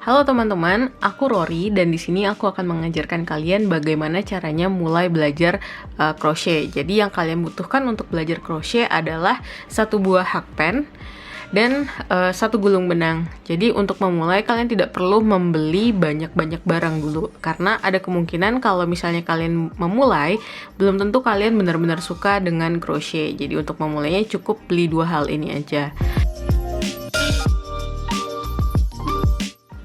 Halo teman-teman, aku Rory dan di sini aku akan mengajarkan kalian bagaimana caranya mulai belajar crochet. Jadi yang kalian butuhkan untuk belajar crochet adalah satu buah hakpen dan satu gulung benang. Jadi untuk memulai kalian tidak perlu membeli banyak-banyak barang dulu, karena ada kemungkinan kalau misalnya kalian memulai belum tentu kalian benar-benar suka dengan crochet. Jadi untuk memulainya cukup beli dua hal ini aja.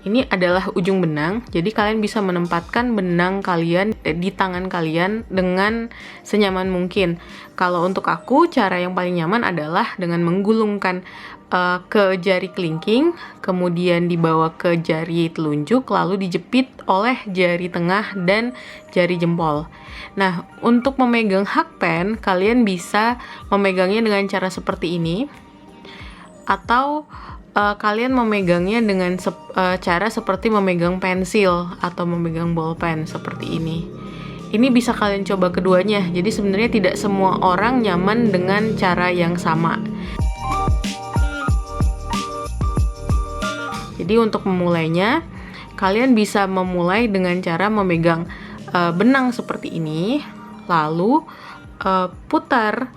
Ini adalah ujung benang, jadi kalian bisa menempatkan benang kalian di tangan kalian dengan senyaman mungkin. Kalau untuk aku, cara yang paling nyaman adalah dengan menggulungkan ke jari kelingking, kemudian dibawa ke jari telunjuk, lalu dijepit oleh jari tengah dan jari jempol. Nah, untuk memegang hakpen, kalian bisa memegangnya dengan cara seperti ini, atau kalian memegangnya dengan cara seperti memegang pensil atau memegang bolpen seperti ini. Ini bisa kalian coba keduanya. Jadi sebenarnya tidak semua orang nyaman dengan cara yang sama. Jadi untuk memulainya, kalian bisa memulai dengan cara memegang benang seperti ini, lalu putar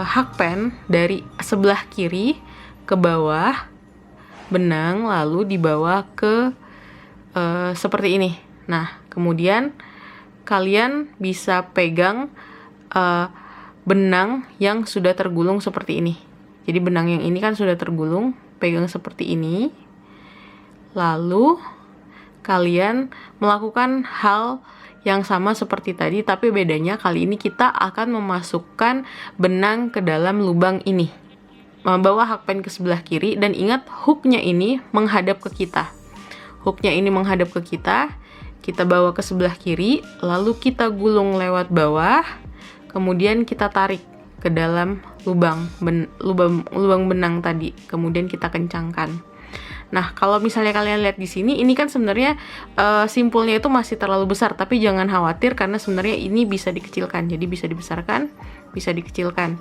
hakpen dari sebelah kiri ke bawah benang, lalu dibawa ke seperti ini. Nah, kemudian kalian bisa pegang benang yang sudah tergulung seperti ini. Jadi benang yang ini kan sudah tergulung, pegang seperti ini. Lalu kalian melakukan hal yang sama seperti tadi, tapi bedanya kali ini kita akan memasukkan benang ke dalam lubang ini. Membawa hakpen ke sebelah kiri, dan ingat hooknya ini menghadap ke kita. Hooknya ini menghadap ke kita, kita bawa ke sebelah kiri, lalu kita gulung lewat bawah, kemudian kita tarik ke dalam lubang benang tadi, kemudian kita kencangkan. Nah, kalau misalnya kalian lihat di sini, ini kan sebenarnya simpulnya itu masih terlalu besar, tapi jangan khawatir karena sebenarnya ini bisa dikecilkan. Jadi bisa dibesarkan, bisa dikecilkan.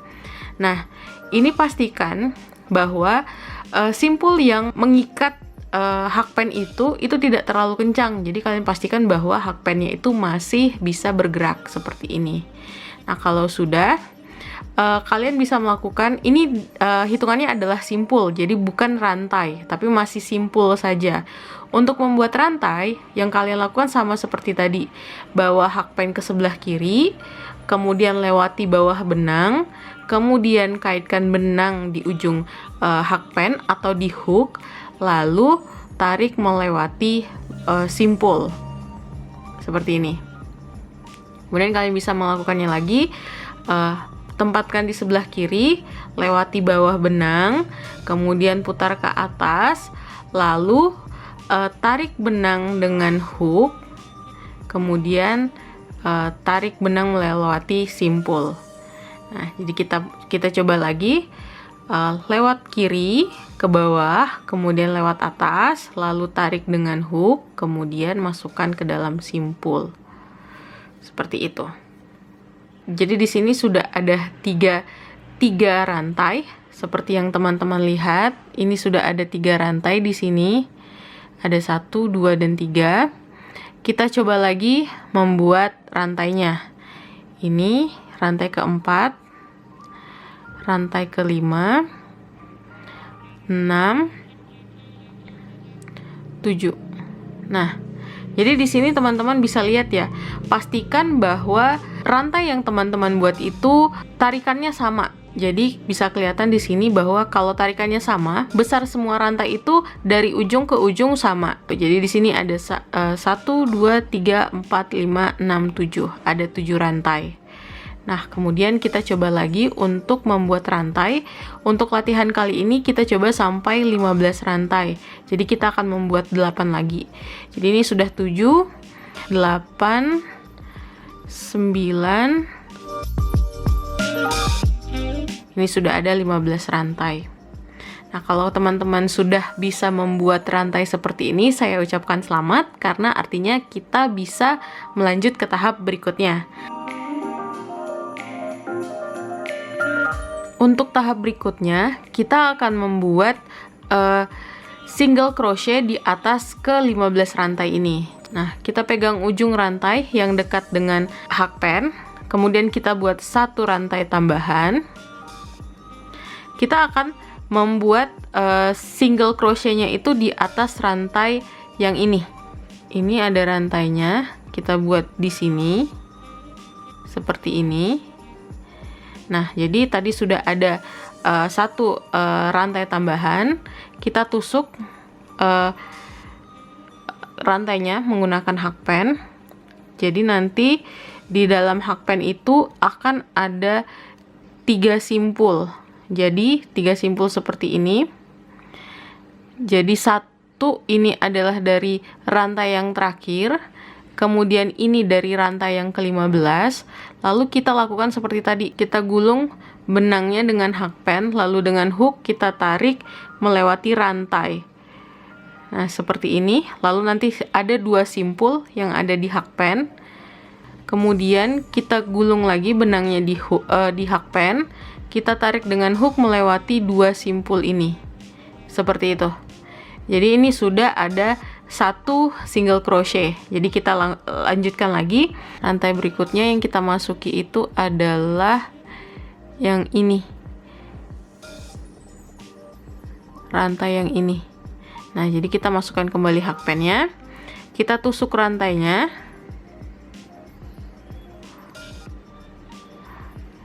Nah, ini pastikan bahwa simpul yang mengikat hakpen itu tidak terlalu kencang. Jadi kalian pastikan bahwa hakpennya itu masih bisa bergerak seperti ini. Nah, kalau sudah, kalian bisa melakukan ini, hitungannya adalah simpul, jadi bukan rantai, tapi masih simpul saja. Untuk membuat rantai, yang kalian lakukan sama seperti tadi, bawa hakpen ke sebelah kiri, kemudian lewati bawah benang, kemudian kaitkan benang di ujung hakpen atau di hook, lalu tarik melewati simpul seperti ini. Kemudian kalian bisa melakukannya lagi, tempatkan di sebelah kiri, lewati bawah benang, kemudian putar ke atas, lalu tarik benang dengan hook, kemudian tarik benang melewati simpul. Nah, jadi kita coba lagi, lewat kiri ke bawah, kemudian lewat atas, lalu tarik dengan hook, kemudian masukkan ke dalam simpul. Seperti itu. Jadi di sini sudah ada tiga rantai, seperti yang teman-teman lihat. Ini sudah ada 3 rantai di sini. Ada 1, 2, dan 3. Kita coba lagi membuat rantainya. Ini rantai keempat, rantai kelima, 6, 7. Nah, jadi di sini teman-teman bisa lihat ya, pastikan bahwa rantai yang teman-teman buat itu tarikannya sama. Jadi bisa kelihatan di sini bahwa kalau tarikannya sama, besar semua rantai itu dari ujung ke ujung sama. Jadi di sini ada 1, 2, 3, 4, 5, 6, 7. Ada 7 rantai. Nah, kemudian kita coba lagi untuk membuat rantai. Untuk latihan kali ini kita coba sampai 15 rantai. Jadi kita akan membuat 8 lagi. Jadi ini sudah 7, 8, 9. Ini sudah ada 15 rantai. Nah, kalau teman-teman sudah bisa membuat rantai seperti ini, saya ucapkan selamat karena artinya kita bisa melanjut ke tahap berikutnya. Untuk tahap berikutnya, kita akan membuat single crochet di atas ke 15 rantai ini. Nah, kita pegang ujung rantai yang dekat dengan hakpen, kemudian kita buat satu rantai tambahan. Kita akan membuat single crochetnya itu di atas rantai yang ini. Ini ada rantainya, kita buat di sini seperti ini. Nah, jadi tadi sudah ada satu rantai tambahan, kita tusuk rantainya menggunakan hakpen. Jadi nanti di dalam hakpen itu akan ada 3 simpul. Jadi 3 simpul seperti ini. Jadi satu ini adalah dari rantai yang terakhir, kemudian ini dari rantai yang ke-15. Lalu kita lakukan seperti tadi, kita gulung benangnya dengan hakpen, lalu dengan hook kita tarik melewati rantai. Nah, seperti ini. Lalu nanti ada 2 simpul yang ada di hakpen. Kemudian kita gulung lagi benangnya di hakpen, kita tarik dengan hook melewati 2 simpul ini. Seperti itu. Jadi ini sudah ada satu single crochet. Jadi kita lanjutkan lagi. Rantai berikutnya yang kita masuki itu adalah yang ini, rantai yang ini. Nah, jadi kita masukkan kembali hakpennya, kita tusuk rantainya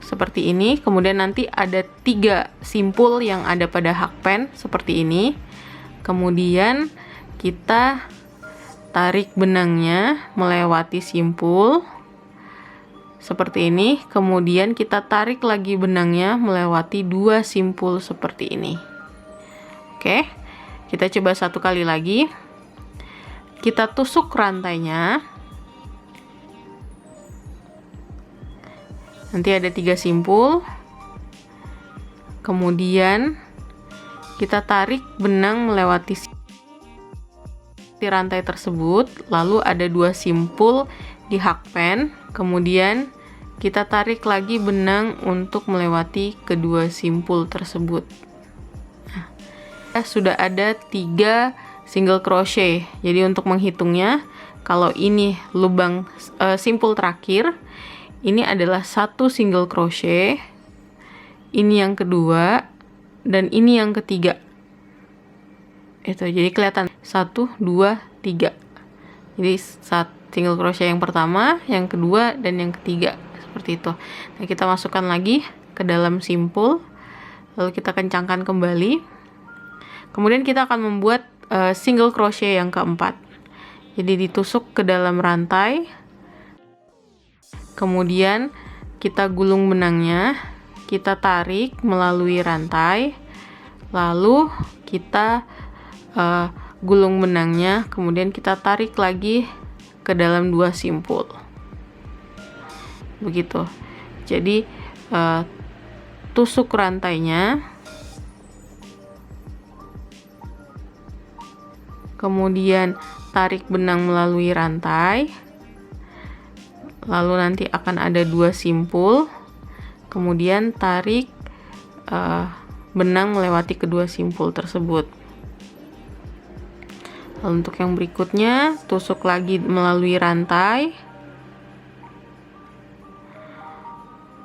seperti ini. Kemudian nanti ada 3 simpul yang ada pada hakpen seperti ini. Kemudian kita tarik benangnya melewati simpul seperti ini, kemudian kita tarik lagi benangnya melewati 2 simpul seperti ini. Oke, kita coba satu kali lagi. Kita tusuk rantainya. Nanti ada 3 simpul. Kemudian kita tarik benang melewati rantai tersebut, lalu ada 2 simpul di hakpen, kemudian kita tarik lagi benang untuk melewati kedua simpul tersebut. Nah, sudah ada 3 single crochet. Jadi untuk menghitungnya, kalau ini lubang simpul terakhir, ini adalah 1 single crochet, ini yang kedua, dan ini yang ketiga. Itu jadi kelihatan 1, 2, 3. Jadi single crochet yang pertama, yang kedua, dan yang ketiga, seperti itu. Nah, kita masukkan lagi ke dalam simpul, lalu kita kencangkan kembali. Kemudian kita akan membuat single crochet yang keempat. Jadi ditusuk ke dalam rantai, kemudian kita gulung benangnya, kita tarik melalui rantai, lalu kita gulung benangnya, kemudian kita tarik lagi ke dalam 2 simpul. Begitu. Jadi tusuk rantainya, kemudian tarik benang melalui rantai, lalu nanti akan ada 2 simpul, kemudian tarik benang melewati kedua simpul tersebut. Lalu untuk yang berikutnya, tusuk lagi melalui rantai,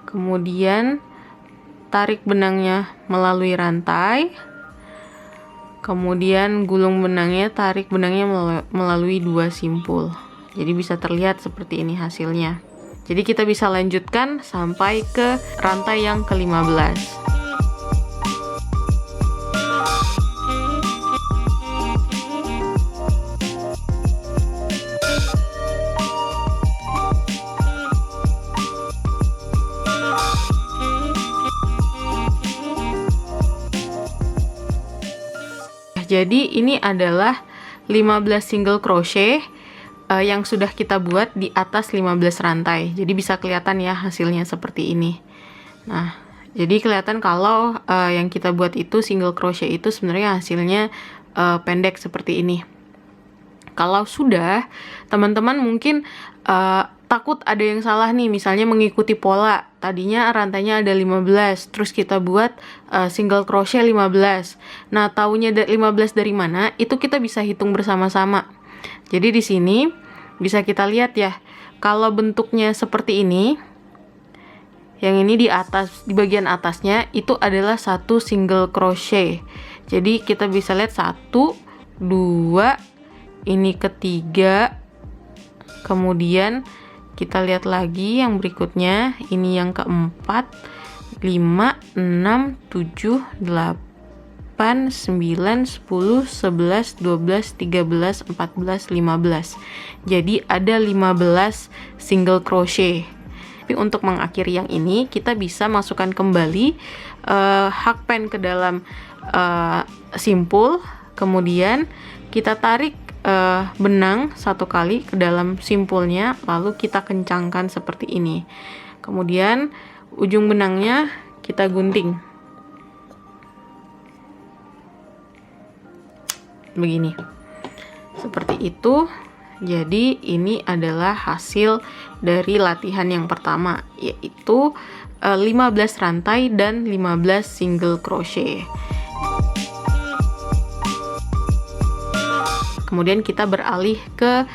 kemudian tarik benangnya melalui rantai, kemudian gulung benangnya, tarik benangnya melalui 2 simpul. Jadi bisa terlihat seperti ini hasilnya. Jadi kita bisa lanjutkan sampai ke rantai yang ke-15. Jadi ini adalah 15 single crochet yang sudah kita buat di atas 15 rantai. Jadi bisa kelihatan ya hasilnya seperti ini. Nah, jadi kelihatan kalau yang kita buat itu single crochet itu sebenarnya hasilnya pendek seperti ini. Kalau sudah, teman-teman mungkin takut ada yang salah nih, misalnya mengikuti pola. Tadinya rantainya ada 15, terus kita buat single crochet 15. Nah, taunya 15 dari mana? Itu kita bisa hitung bersama-sama. Jadi di sini bisa kita lihat ya, kalau bentuknya seperti ini, yang ini di atas, di bagian atasnya itu adalah satu single crochet. Jadi kita bisa lihat 1, 2, ini ketiga, kemudian kita lihat lagi yang berikutnya, ini yang keempat, 5, 6, 7, 8, 9, 10, 11, 12, 13, 14, 15. Jadi ada 15 single crochet. Tapi untuk mengakhiri yang ini, kita bisa masukkan kembali hakpen ke dalam simpul, kemudian kita tarik benang satu kali ke dalam simpulnya, lalu kita kencangkan seperti ini. Kemudian ujung benangnya kita gunting begini, seperti itu. Jadi ini adalah hasil dari latihan yang pertama, yaitu 15 rantai dan 15 single crochet. Kemudian kita beralih ke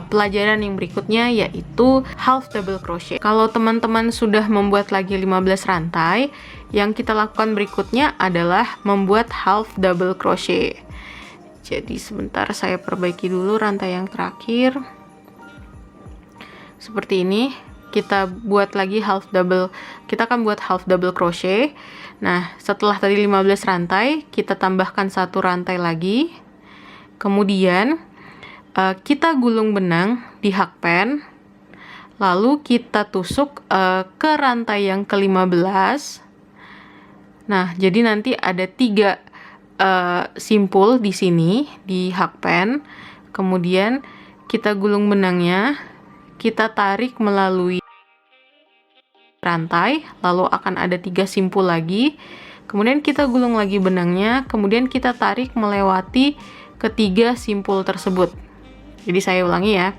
pelajaran yang berikutnya, yaitu half double crochet. Kalau teman-teman sudah membuat lagi 15 rantai, yang kita lakukan berikutnya adalah membuat half double crochet. Jadi sebentar saya perbaiki dulu rantai yang terakhir. Seperti ini, kita buat lagi half double. Kita akan buat half double crochet. Nah, setelah tadi 15 rantai, kita tambahkan satu rantai lagi. Kemudian kita gulung benang di hakpen, lalu kita tusuk ke rantai yang ke-15. Nah, jadi nanti ada 3 simpul di sini di hakpen. Kemudian kita gulung benangnya, kita tarik melalui rantai, lalu akan ada 3 simpul lagi. Kemudian kita gulung lagi benangnya, kemudian kita tarik melewati ketiga simpul tersebut. Jadi saya ulangi ya,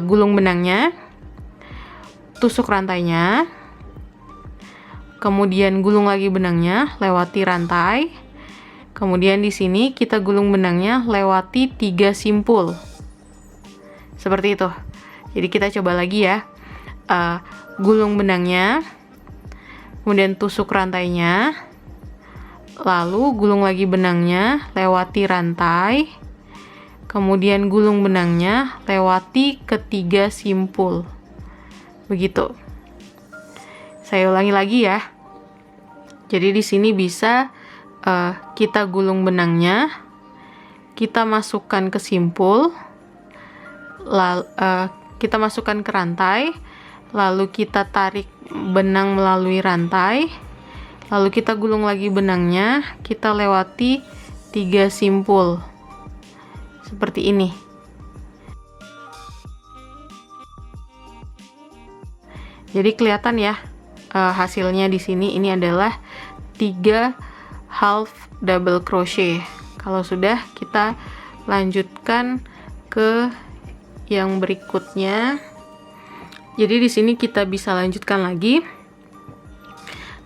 gulung benangnya, tusuk rantainya, kemudian gulung lagi benangnya, lewati rantai, kemudian di sini kita gulung benangnya, lewati 3 simpul, seperti itu. Jadi kita coba lagi ya, gulung benangnya, kemudian tusuk rantainya, lalu gulung lagi benangnya, lewati rantai, kemudian gulung benangnya, lewati ketiga simpul. Begitu. Saya ulangi lagi ya. Jadi di sini bisa kita gulung benangnya, kita masukkan ke simpul, lalu kita masukkan ke rantai, lalu kita tarik benang melalui rantai, lalu kita gulung lagi benangnya, kita lewati 3 simpul seperti ini. Jadi kelihatan ya hasilnya di sini. Ini adalah 3 half double crochet. Kalau sudah, kita lanjutkan ke yang berikutnya. Jadi di sini kita bisa lanjutkan lagi.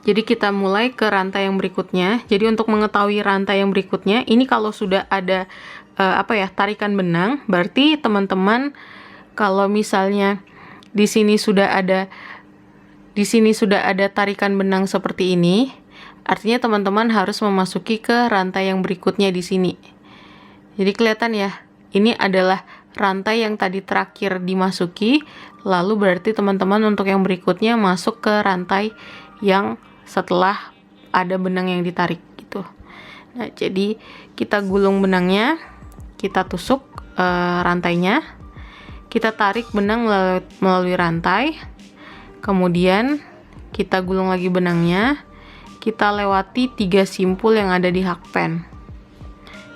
Jadi kita mulai ke rantai yang berikutnya. Jadi untuk mengetahui rantai yang berikutnya, ini kalau sudah ada tarikan benang, berarti teman-teman kalau misalnya di sini sudah ada tarikan benang seperti ini, artinya teman-teman harus memasuki ke rantai yang berikutnya di sini. Jadi kelihatan ya, ini adalah rantai yang tadi terakhir dimasuki, lalu berarti teman-teman untuk yang berikutnya masuk ke rantai yang setelah ada benang yang ditarik gitu. Nah, jadi kita gulung benangnya, kita tusuk rantainya, kita tarik benang melalui rantai, kemudian kita gulung lagi benangnya, kita lewati 3 simpul yang ada di hakpen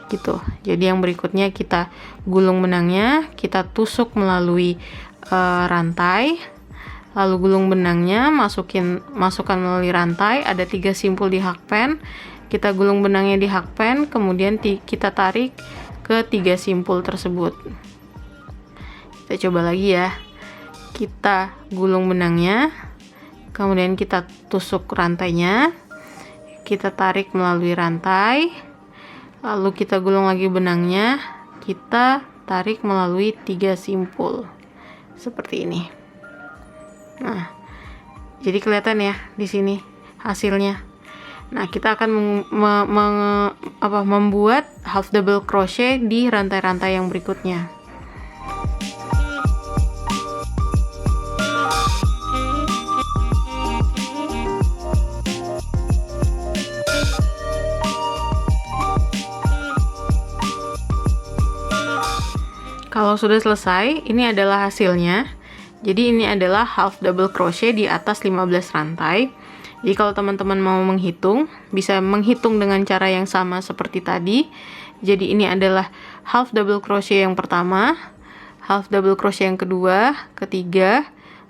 gitu. Jadi yang berikutnya kita gulung benangnya, kita tusuk melalui rantai, lalu gulung benangnya, masukkan melalui rantai, ada 3 simpul di hakpen, kita gulung benangnya di hakpen, kemudian kita tarik ke 3 simpul tersebut. Kita coba lagi ya. kita gulung benangnya, kemudian kita tusuk rantainya, kita tarik melalui rantai, lalu kita gulung lagi benangnya, kita tarik melalui 3 simpul seperti ini. Nah, jadi kelihatan ya di sini hasilnya. Nah, kita akan membuat half double crochet di rantai-rantai yang berikutnya. Kalau sudah selesai, ini adalah hasilnya. Jadi ini adalah half double crochet di atas 15 rantai. Jadi kalau teman-teman mau menghitung, bisa menghitung dengan cara yang sama seperti tadi. Jadi ini adalah half double crochet yang pertama, half double crochet yang kedua, ketiga,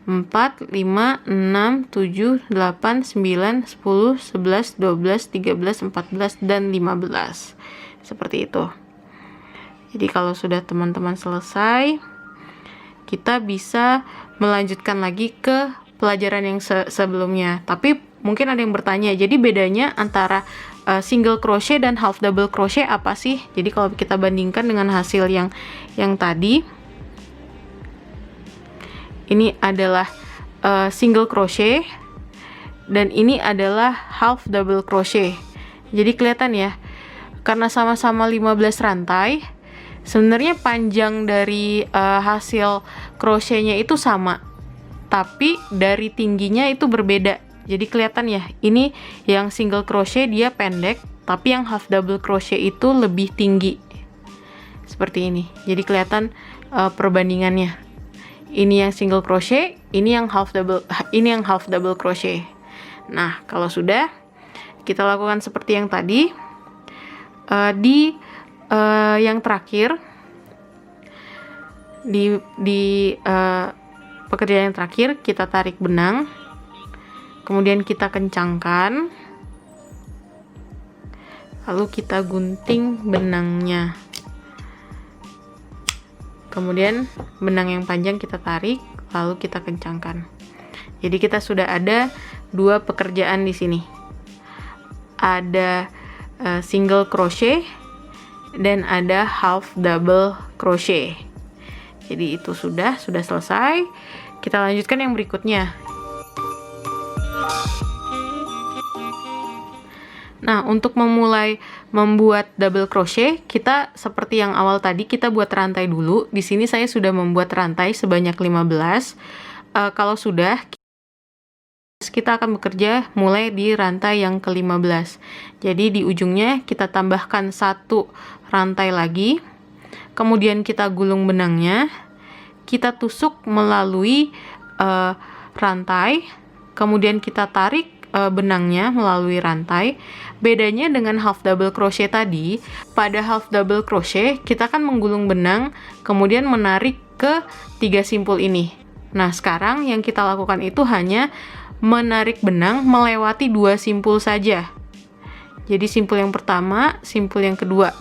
4, 5, 6, 7, 8, 9, 10, 11, 12, 13, 14, dan 15. Seperti itu. Jadi kalau sudah teman-teman selesai, kita bisa melanjutkan lagi ke pelajaran yang sebelumnya. Tapi mungkin ada yang bertanya, jadi bedanya antara single crochet dan half double crochet apa sih? Jadi kalau kita bandingkan dengan hasil yang tadi, ini adalah single crochet dan ini adalah half double crochet. Jadi kelihatan ya, karena sama-sama 15 rantai, sebenarnya panjang dari hasil crochetnya itu sama, tapi dari tingginya itu berbeda. Jadi kelihatan ya, ini yang single crochet dia pendek, tapi yang half double crochet itu lebih tinggi. Seperti ini. Jadi kelihatan perbandingannya. Ini yang single crochet, ini yang half double crochet. Nah, kalau sudah, kita lakukan seperti yang tadi. Yang terakhir di pekerjaan yang terakhir, kita tarik benang, kemudian kita kencangkan, lalu kita gunting benangnya, kemudian benang yang panjang kita tarik, lalu kita kencangkan. Jadi kita sudah ada 2 pekerjaan di sini, ada single crochet dan ada half double crochet. Jadi itu sudah selesai. Kita lanjutkan yang berikutnya. Nah, untuk memulai membuat double crochet, kita seperti yang awal tadi, kita buat rantai dulu. Di sini saya sudah membuat rantai sebanyak 15. Kalau sudah, kita akan bekerja mulai di rantai yang ke-15. Jadi di ujungnya kita tambahkan 1 rantai lagi, kemudian kita gulung benangnya, kita tusuk melalui rantai, kemudian kita tarik benangnya melalui rantai. Bedanya dengan half double crochet tadi, pada half double crochet kita kan menggulung benang, kemudian menarik ke 3 simpul ini. Nah, sekarang yang kita lakukan itu hanya menarik benang melewati 2 simpul saja. Jadi simpul yang pertama, simpul yang kedua.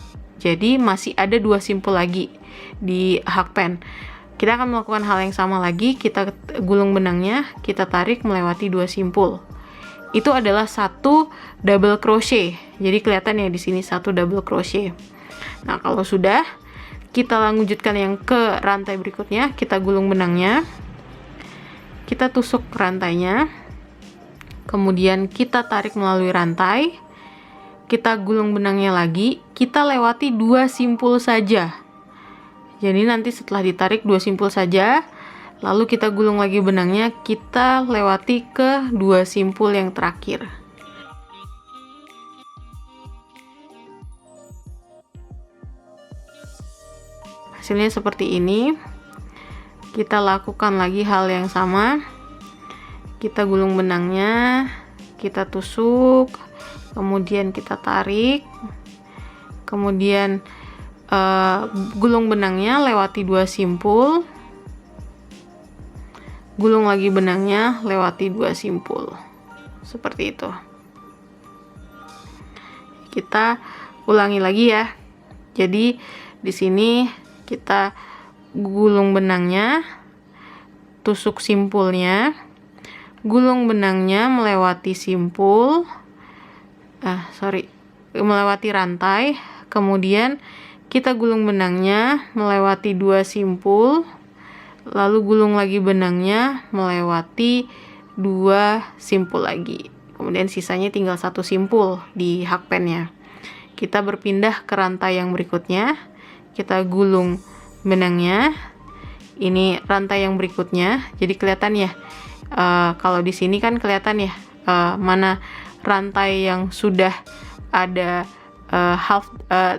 Jadi masih ada 2 simpul lagi di hakpen. Kita akan melakukan hal yang sama lagi, kita gulung benangnya, kita tarik melewati 2 simpul. Itu adalah 1 double crochet. Jadi kelihatan ya di sini 1 double crochet. Nah, kalau sudah, kita lanjutkan yang ke rantai berikutnya, kita gulung benangnya, kita tusuk rantainya, kemudian kita tarik melalui rantai, kita gulung benangnya lagi, kita lewati 2 simpul saja. Jadi nanti setelah ditarik 2 simpul saja, lalu kita gulung lagi benangnya, kita lewati ke 2 simpul yang terakhir. Hasilnya seperti ini. Kita lakukan lagi hal yang sama. Kita gulung benangnya, kita tusuk, kemudian kita tarik, kemudian gulung benangnya lewati 2 simpul, gulung lagi benangnya lewati 2 simpul, seperti itu. Kita ulangi lagi ya. Jadi di sini kita gulung benangnya, tusuk simpulnya, gulung benangnya melewati simpul, melewati rantai, kemudian kita gulung benangnya melewati 2 simpul, lalu gulung lagi benangnya melewati 2 simpul lagi. Kemudian sisanya tinggal 1 simpul di hakpennya. Kita berpindah ke rantai yang berikutnya, kita gulung benangnya. Ini rantai yang berikutnya, jadi kelihatan ya. Kalau di sini kan kelihatan ya mana rantai yang sudah ada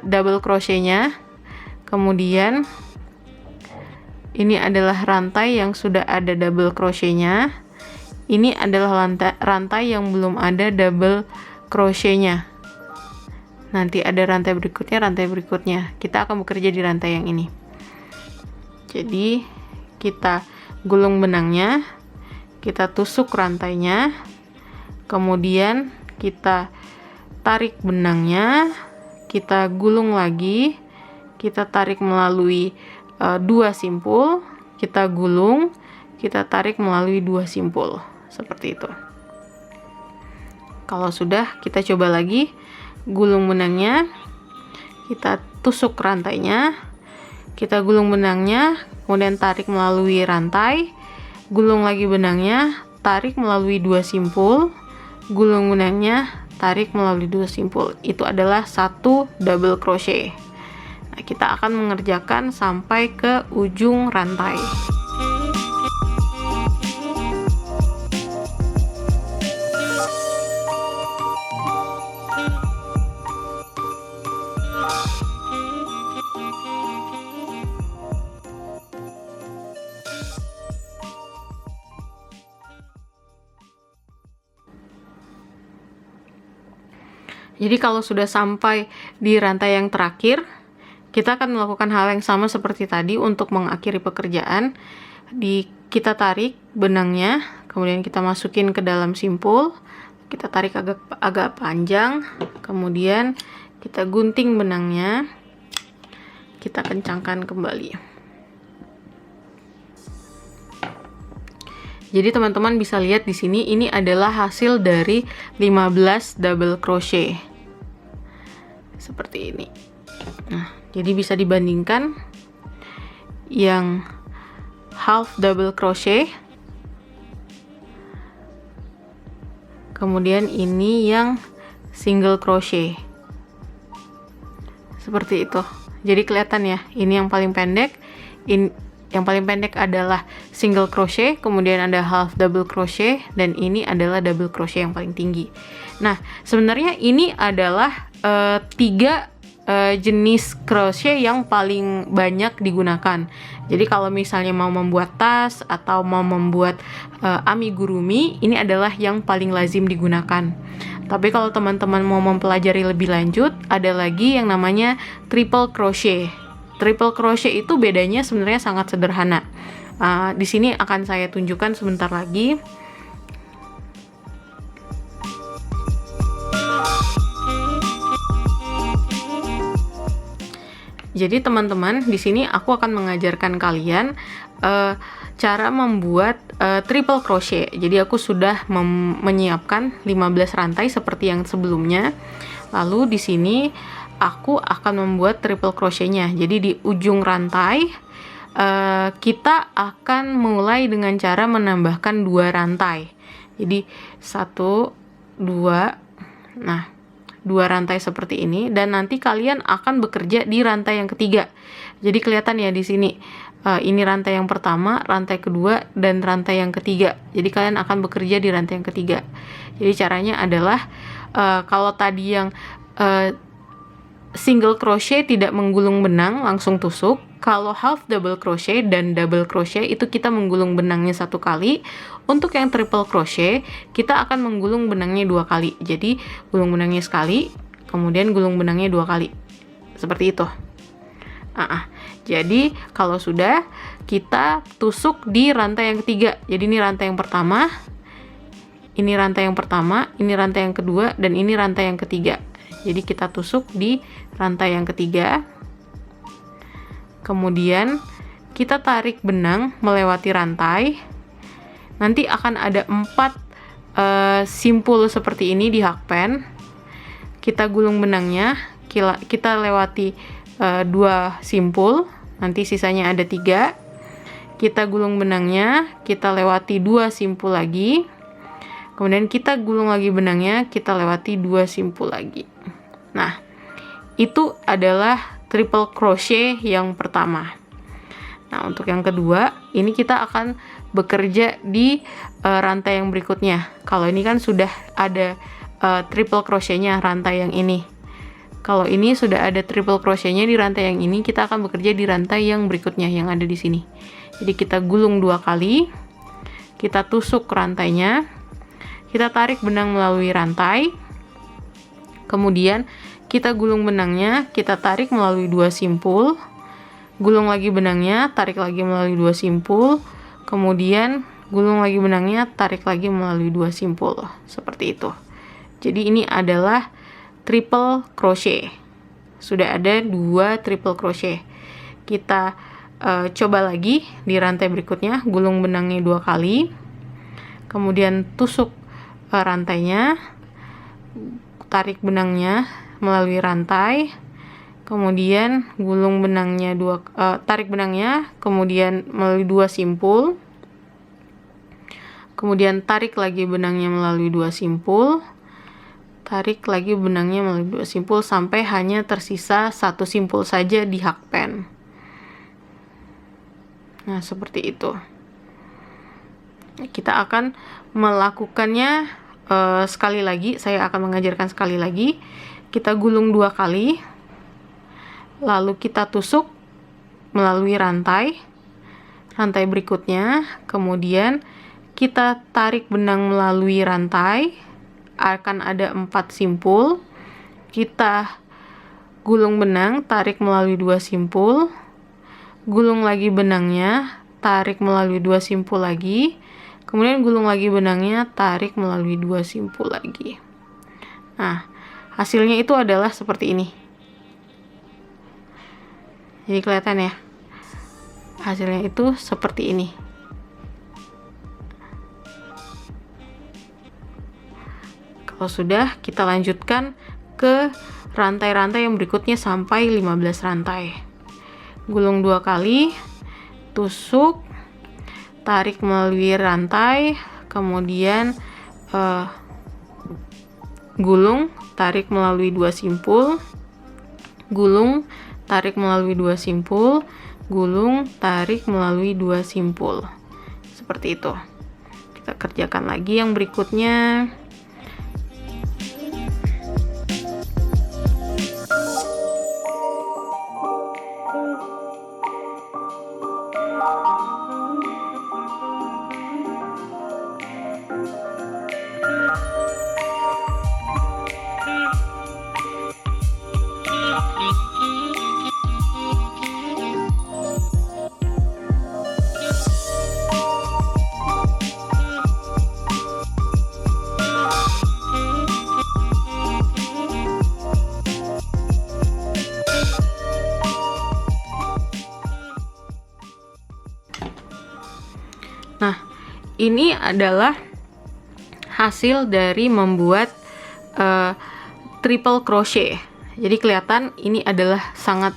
double crochetnya. Kemudian ini adalah rantai yang sudah ada double crochetnya. Ini adalah rantai yang belum ada double crochetnya. Nanti ada rantai berikutnya. Kita akan bekerja di rantai yang ini. Jadi kita gulung benangnya, kita tusuk rantainya, kemudian kita tarik benangnya, kita gulung lagi, kita tarik melalui 2 simpul, kita gulung, kita tarik melalui 2 simpul, seperti itu. Kalau sudah, kita coba lagi, gulung benangnya, kita tusuk rantainya, kita gulung benangnya, kemudian tarik melalui rantai, gulung lagi benangnya, tarik melalui 2 simpul, gulung benangnya, tarik melalui 2 simpul. Itu adalah 1 double crochet. Nah, kita akan mengerjakan sampai ke ujung rantai. Jadi kalau sudah sampai di rantai yang terakhir, kita akan melakukan hal yang sama seperti tadi untuk mengakhiri pekerjaan. Kita tarik benangnya, kemudian kita masukin ke dalam simpul, kita tarik agak panjang, kemudian kita gunting benangnya, kita kencangkan kembali. Jadi teman-teman bisa lihat di sini, ini adalah hasil dari 15 double crochet. Seperti ini. Nah, jadi bisa dibandingkan yang half double crochet, kemudian ini yang single crochet. Seperti itu. Jadi kelihatan ya, ini yang paling pendek, yang paling pendek adalah single crochet, kemudian ada half double crochet, dan ini adalah double crochet yang paling tinggi. Nah, sebenarnya ini adalah 3 jenis crochet yang paling banyak digunakan. Jadi kalau misalnya mau membuat tas atau mau membuat amigurumi, ini adalah yang paling lazim digunakan. Tapi kalau teman-teman mau mempelajari lebih lanjut, ada lagi yang namanya triple crochet. Triple crochet itu bedanya sebenarnya sangat sederhana. Di sini akan saya tunjukkan sebentar lagi. Jadi teman-teman, di sini aku akan mengajarkan kalian cara membuat triple crochet. Jadi aku sudah menyiapkan 15 rantai seperti yang sebelumnya. Lalu di sini aku akan membuat triple crochetnya. Jadi di ujung rantai kita akan mulai dengan cara menambahkan 2 rantai. Jadi 1, 2, nah 2 rantai seperti ini, dan nanti kalian akan bekerja di rantai yang ketiga. Jadi kelihatan ya di sini, ini rantai yang pertama, rantai kedua, dan rantai yang ketiga. Jadi kalian akan bekerja di rantai yang ketiga. Jadi caranya adalah kalau tadi yang single crochet tidak menggulung benang, langsung tusuk. Kalau half double crochet dan double crochet itu kita menggulung benangnya 1 kali. Untuk yang triple crochet kita akan menggulung benangnya 2 kali. Jadi gulung benangnya sekali, kemudian gulung benangnya 2 kali. Seperti itu. Jadi kalau sudah, kita tusuk di rantai yang ketiga. Jadi ini rantai yang pertama, ini rantai yang pertama, ini rantai yang kedua, dan ini rantai yang ketiga. Jadi kita tusuk di rantai yang ketiga. Kemudian kita tarik benang melewati rantai, nanti akan ada 4 simpul seperti ini di hakpen. Kita gulung benangnya, kita lewati 2 simpul, nanti sisanya ada 3. Kita gulung benangnya, kita lewati 2 simpul lagi, kemudian kita gulung lagi benangnya, kita lewati 2 simpul lagi. Nah, itu adalah triple crochet yang pertama. Nah, untuk yang kedua, ini kita akan bekerja di rantai yang berikutnya. Kalau ini kan sudah ada triple crochetnya rantai yang ini. Kalau ini sudah ada triple crochetnya di rantai yang ini, kita akan bekerja di rantai yang berikutnya yang ada di sini. Jadi kita gulung 2 kali, kita tusuk rantainya, kita tarik benang melalui rantai, kemudian kita gulung benangnya, kita tarik melalui 2 simpul, gulung lagi benangnya, tarik lagi melalui 2 simpul, kemudian gulung lagi benangnya, tarik lagi melalui 2 simpul, seperti itu. Jadi ini adalah triple crochet. Sudah ada 2 triple crochet. Kita coba lagi di rantai berikutnya, gulung benangnya 2 kali, kemudian tusuk rantainya, tarik benangnya melalui rantai, kemudian gulung benangnya tarik benangnya, kemudian melalui 2 simpul, kemudian tarik lagi benangnya melalui 2 simpul, tarik lagi benangnya melalui 2 simpul sampai hanya tersisa 1 simpul saja di hakpen. Nah, seperti itu. Kita akan melakukannya sekali lagi. Saya akan mengajarkan sekali lagi. Kita gulung 2 kali, lalu kita tusuk melalui rantai berikutnya, kemudian kita tarik benang melalui rantai, akan ada 4 simpul, kita gulung benang, tarik melalui 2 simpul, gulung lagi benangnya, tarik melalui 2 simpul lagi, kemudian gulung lagi benangnya, tarik melalui 2 simpul lagi. Nah, hasilnya itu adalah seperti ini. Jadi kelihatan ya, hasilnya itu seperti ini. Kalau sudah, kita lanjutkan ke rantai-rantai yang berikutnya sampai 15 rantai. Gulung 2 kali, tusuk, tarik melalui rantai, kemudian gulung, tarik melalui 2 simpul, gulung, tarik melalui 2 simpul, gulung, tarik melalui 2 simpul. Seperti itu. Kita kerjakan lagi yang berikutnya. Nah, ini adalah hasil dari membuat triple crochet. Jadi kelihatan ini adalah sangat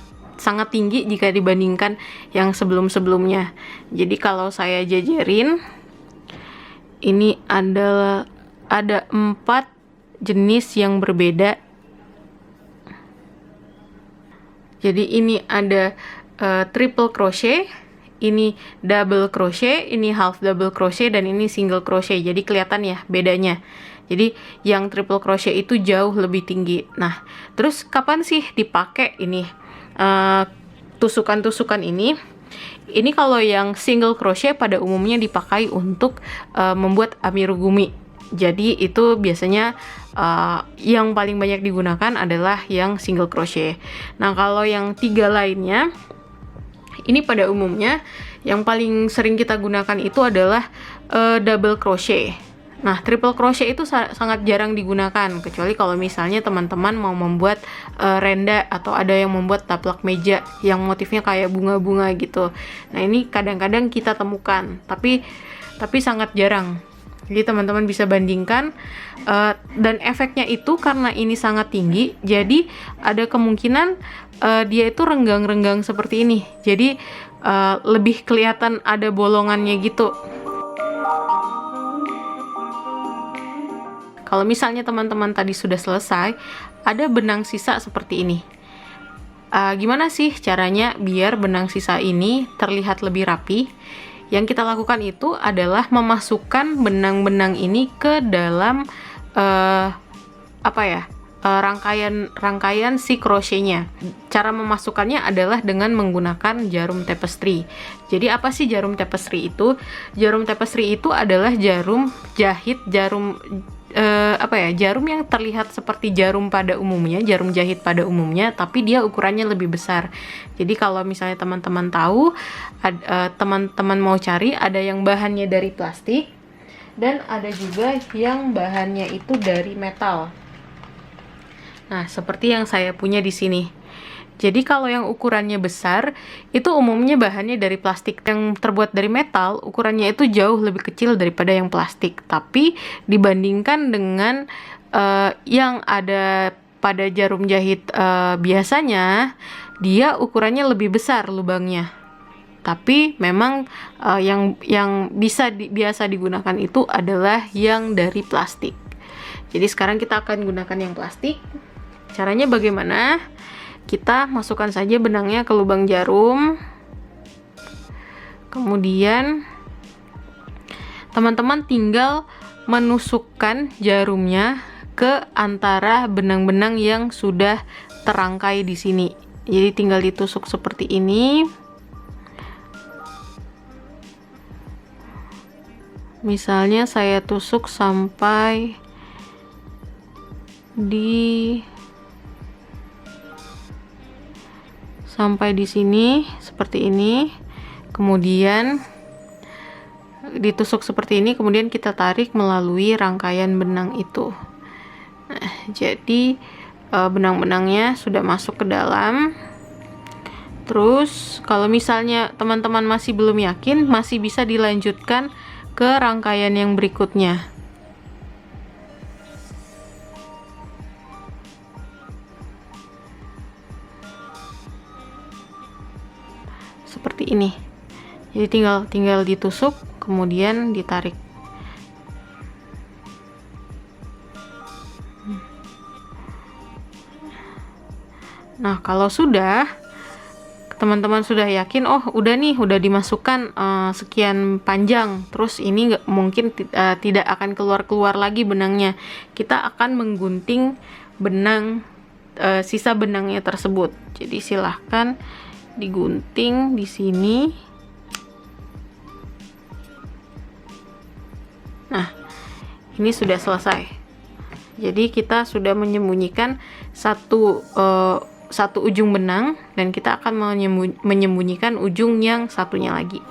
tinggi jika dibandingkan yang sebelum-sebelumnya. Jadi kalau saya jajarin, ini ada 4 jenis yang berbeda. Jadi ini ada triple crochet, ini double crochet, ini half double crochet, dan ini single crochet. Jadi kelihatan ya bedanya. Jadi yang triple crochet itu jauh lebih tinggi. Nah, terus kapan sih dipakai ini tusukan-tusukan ini? Ini kalau yang single crochet pada umumnya dipakai untuk membuat amigurumi. Jadi itu biasanya yang paling banyak digunakan adalah yang single crochet. Nah, kalau yang 3 lainnya, ini pada umumnya yang paling sering kita gunakan itu adalah double crochet. Nah, triple crochet itu sangat jarang digunakan, kecuali kalau misalnya teman-teman mau membuat renda atau ada yang membuat taplak meja yang motifnya kayak bunga-bunga gitu. Nah, ini kadang-kadang kita temukan, tapi tapi sangat jarang. Jadi teman-teman bisa bandingkan, dan efeknya itu karena ini sangat tinggi, jadi ada kemungkinan dia itu renggang-renggang seperti ini. Jadi lebih kelihatan ada bolongannya gitu. Kalau misalnya teman-teman tadi sudah selesai, ada benang sisa seperti ini. Gimana sih caranya biar benang sisa ini terlihat lebih rapi? Yang kita lakukan itu adalah memasukkan benang-benang ini ke dalam rangkaian si crochetnya. Cara memasukkannya adalah dengan menggunakan jarum tapestry. Jadi apa sih jarum tapestry itu? Jarum tapestry itu adalah jarum jahit, jarum yang terlihat seperti jarum pada umumnya, jarum jahit pada umumnya, tapi dia ukurannya lebih besar. Jadi kalau misalnya teman-teman tahu, teman-teman mau cari, ada yang bahannya dari plastik dan ada juga yang bahannya itu dari metal. Nah, seperti yang saya punya di sini. Jadi kalau yang ukurannya besar, itu umumnya bahannya dari plastik. Yang terbuat dari metal, ukurannya itu jauh lebih kecil daripada yang plastik. Tapi dibandingkan dengan yang ada pada jarum jahit biasanya, dia ukurannya lebih besar lubangnya. Tapi memang yang biasa digunakan itu adalah yang dari plastik. Jadi sekarang kita akan gunakan yang plastik. Caranya bagaimana? Kita masukkan saja benangnya ke lubang jarum. Kemudian teman-teman tinggal menusukkan jarumnya ke antara benang-benang yang sudah terangkai di sini. Jadi tinggal ditusuk seperti ini. Misalnya saya tusuk sampai di sini seperti ini, kemudian ditusuk seperti ini, kemudian kita tarik melalui rangkaian benang itu. Nah, jadi benang-benangnya sudah masuk ke dalam. Terus kalau misalnya teman-teman masih belum yakin, masih bisa dilanjutkan ke rangkaian yang berikutnya. Seperti ini. Jadi tinggal ditusuk, kemudian ditarik. Nah, kalau sudah teman-teman sudah yakin, oh udah nih, udah dimasukkan sekian panjang, terus ini mungkin tidak akan keluar lagi benangnya. Kita akan menggunting benang, sisa benangnya tersebut. Jadi silahkan digunting di sini. Nah, ini sudah selesai. Jadi kita sudah menyembunyikan satu ujung benang, dan kita akan menyembunyikan ujung yang satunya lagi.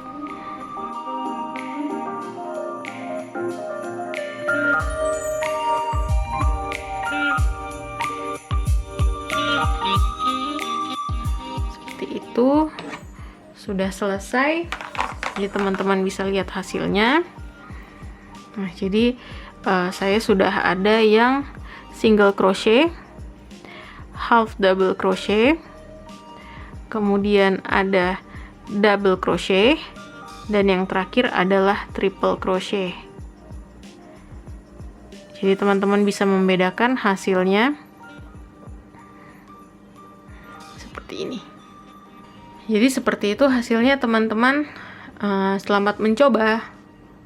Itu sudah selesai. Jadi teman-teman bisa lihat hasilnya. Nah, jadi saya sudah ada yang single crochet, half double crochet, kemudian ada double crochet, dan yang terakhir adalah triple crochet. Jadi teman-teman bisa membedakan hasilnya seperti ini. Jadi seperti itu hasilnya teman-teman. Selamat mencoba.